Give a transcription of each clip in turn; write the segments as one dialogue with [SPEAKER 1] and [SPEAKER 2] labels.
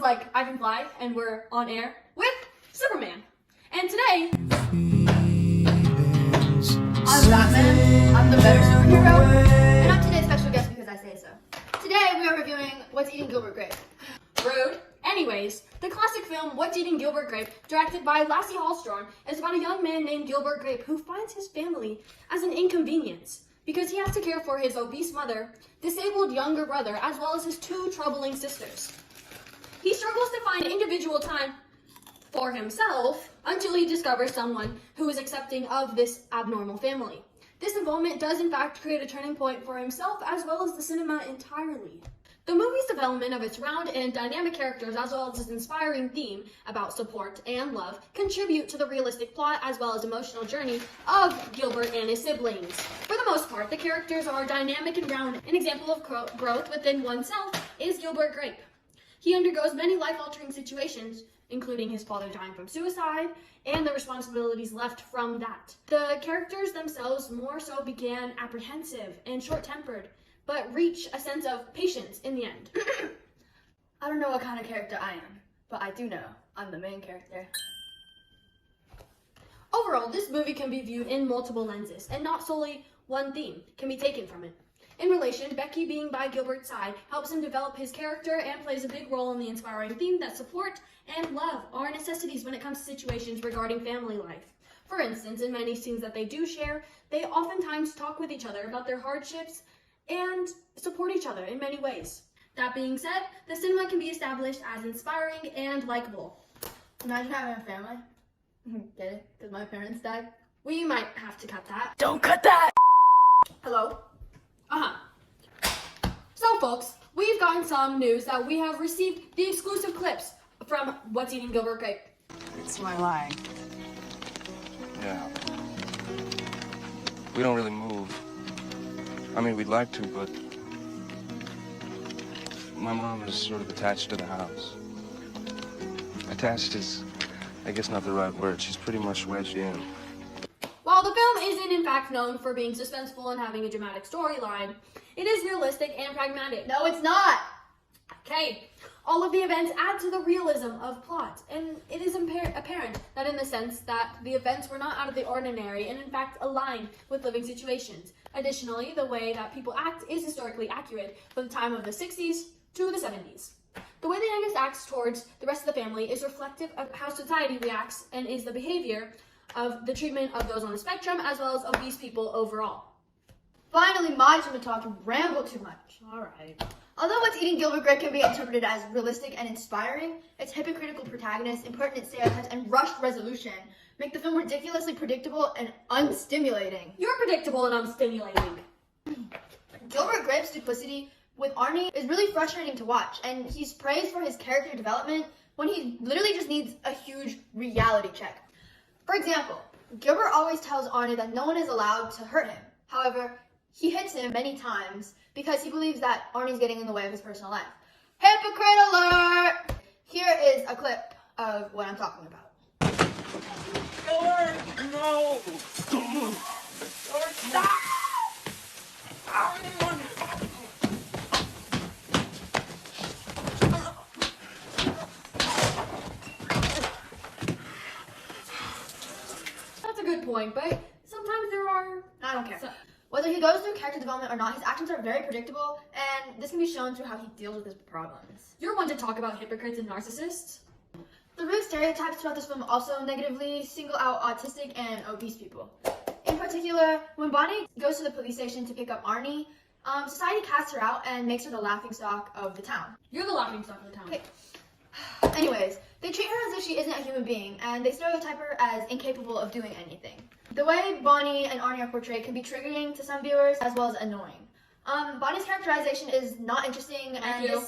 [SPEAKER 1] like I can fly, and we're on air with Superman. And today,
[SPEAKER 2] I'm Batman. I'm the better superhero. And I'm today's special guest because I say so. Today we are reviewing What's Eating Gilbert Grape.
[SPEAKER 1] rude. Anyways, the classic film What's Eating Gilbert Grape, directed by Lasse Hallström, is about a young man named Gilbert Grape who finds his family as an inconvenience because he has to care for his obese mother, disabled younger brother, as well as his two troubling sisters. He struggles to find individual time for himself until he discovers someone who is accepting of this abnormal family. This involvement does in fact create a turning point for himself as well as the cinema entirely. The movie's development of its round and dynamic characters as well as its inspiring theme about support and love contribute to the realistic plot as well as emotional journey of Gilbert and his siblings. For the most part, the characters are dynamic and round. An example of growth within oneself is Gilbert Grape. He undergoes many life-altering situations, including his father dying from suicide, and the responsibilities left from that. The characters themselves more so began apprehensive and short-tempered, but reach a sense of patience in the end.
[SPEAKER 2] I don't know what kind of character I am, but I do know I'm the main character.
[SPEAKER 1] Overall, this movie can be viewed in multiple lenses, and not solely one theme can be taken from it. In relation, Becky being by Gilbert's side helps him develop his character and plays a big role in the inspiring theme that support and love are necessities when it comes to situations regarding family life. For instance, in many scenes that they do share, they oftentimes talk with each other about their hardships and support each other in many ways. That being said, the cinema can be established as inspiring and likable.
[SPEAKER 2] Imagine having a family. Get it? Because my parents died.
[SPEAKER 1] We might have to cut that.
[SPEAKER 3] Don't cut that!
[SPEAKER 1] Hello? So folks, we've gotten some news that we have received the exclusive clips from What's Eating Gilbert Grape.
[SPEAKER 3] It's my line.
[SPEAKER 4] Yeah. We don't really move. I mean, we'd like to, but my mom is sort of attached to the house. Attached is, I guess, not the right word. She's pretty much wedged in.
[SPEAKER 1] While the film isn't in fact known for being suspenseful and having a dramatic storyline, it is realistic and pragmatic.
[SPEAKER 2] No, it's not.
[SPEAKER 1] Okay, all of the events add to the realism of plot, and it is apparent that in the sense that the events were not out of the ordinary and in fact aligned with living situations. Additionally, the way that people act is historically accurate from the time of the 60s to the 70s. The way the youngest acts towards the rest of the family is reflective of how society reacts and is the behavior of the treatment of those on the spectrum as well as obese people overall.
[SPEAKER 2] Finally, my turn to talk and ramble too much.
[SPEAKER 1] Alright.
[SPEAKER 2] Although What's Eating Gilbert Grape can be interpreted as realistic and inspiring, its hypocritical protagonist, impertinent stereotypes, and rushed resolution make the film ridiculously predictable and unstimulating.
[SPEAKER 1] You're predictable and unstimulating.
[SPEAKER 2] Gilbert Grape's duplicity with Arnie is really frustrating to watch, and he's praised for his character development when he literally just needs a huge reality check. For example, Gilbert always tells Arnie that no one is allowed to hurt him. However, he hits him many times because he believes that Arnie's getting in the way of his personal life. Hypocrite alert! Here is a clip of what I'm talking about.
[SPEAKER 3] Gilbert, no! Gilbert, stop!
[SPEAKER 1] That's a good point, but sometimes there are...
[SPEAKER 2] I don't care. Whether he goes through character development or not, his actions are very predictable, and this can be shown through how he deals with his problems.
[SPEAKER 1] You're one to talk about hypocrites and narcissists.
[SPEAKER 2] The rude stereotypes throughout this film also negatively single out autistic and obese people. In particular, when Bonnie goes to the police station to pick up Arnie, society casts her out and makes her the laughingstock of the town.
[SPEAKER 1] You're the laughingstock of the town.
[SPEAKER 2] Okay. Anyways, they treat her as if she isn't a human being, and they stereotype her as incapable of doing anything. The way Bonnie and Arnie are portrayed can be triggering to some viewers as well as annoying. Bonnie's characterization is not interesting, and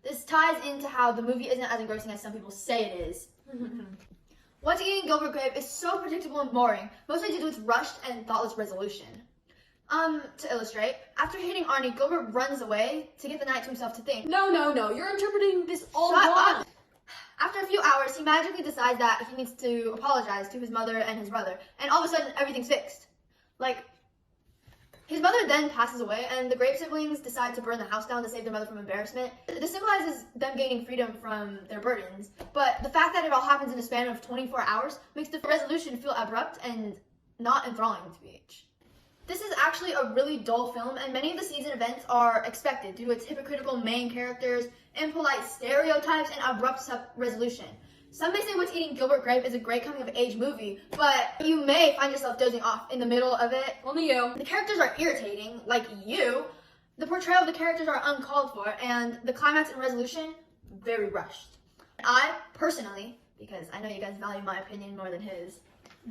[SPEAKER 2] this ties into how the movie isn't as engrossing as some people say it is. What's Eating Gilbert Grape is so predictable and boring, mostly due to its rushed and thoughtless resolution. To illustrate, after hitting Arnie, Gilbert runs away to get the night to himself to think.
[SPEAKER 1] No, you're interpreting this all
[SPEAKER 2] Shut
[SPEAKER 1] wrong.
[SPEAKER 2] up. After a few hours, he magically decides that he needs to apologize to his mother and his brother, and all of a sudden, everything's fixed. Like, His mother then passes away, and the Grape siblings decide to burn the house down to save their mother from embarrassment. This symbolizes them gaining freedom from their burdens, but the fact that it all happens in a span of 24 hours makes the resolution feel abrupt and not enthralling to BH. This is actually a really dull film, and many of the season events are expected due to its hypocritical main characters, impolite stereotypes, and abrupt resolution. Some may say What's Eating Gilbert Grape is a great coming-of-age movie, but you may find yourself dozing off in the middle of it.
[SPEAKER 1] Only you.
[SPEAKER 2] The characters are irritating, like you. The portrayal of the characters are uncalled for, and the climax and resolution, very rushed. I, personally, because I know you guys value my opinion more than his,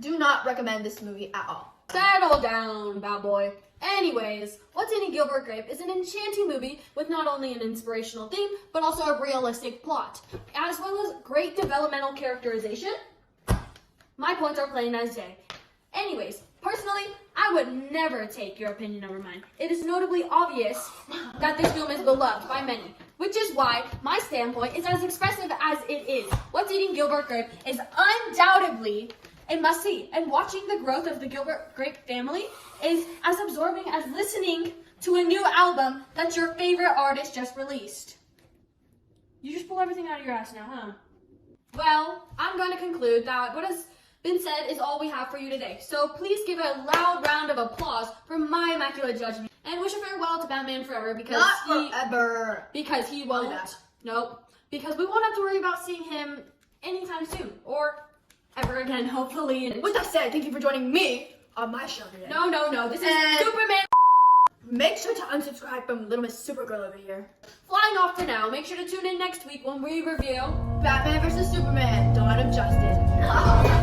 [SPEAKER 2] do not recommend this movie at all.
[SPEAKER 1] Settle down, bad boy. Anyways, What's Eating Gilbert Grape is an enchanting movie with not only an inspirational theme, but also a realistic plot, as well as great developmental characterization. My points are plain as day. Anyways, personally, I would never take your opinion over mine. It is notably obvious that this film is beloved by many, which is why my standpoint is as expressive as it is. What's Eating Gilbert Grape is undoubtedly a must-see, and watching the growth of the Gilbert Grape family is as absorbing as listening to a new album that your favorite artist just released. You just pull everything out of your ass now, huh? Well, I'm going to conclude that what has been said is all we have for you today. So please give a loud round of applause for my immaculate judgment, and wish a farewell to Batman Forever because
[SPEAKER 2] Not
[SPEAKER 1] he won't.
[SPEAKER 2] back.
[SPEAKER 1] Nope. Because we won't have to worry about seeing him anytime soon, or ever again, hopefully.
[SPEAKER 2] With that said, thank you for joining me on my show today.
[SPEAKER 1] No, this is
[SPEAKER 2] And-
[SPEAKER 1] Superman.
[SPEAKER 2] Make sure to unsubscribe from Little Miss Supergirl over here.
[SPEAKER 1] Flying off for now. Make sure to tune in next week when we review
[SPEAKER 2] Batman vs. Superman, Dawn of Justice.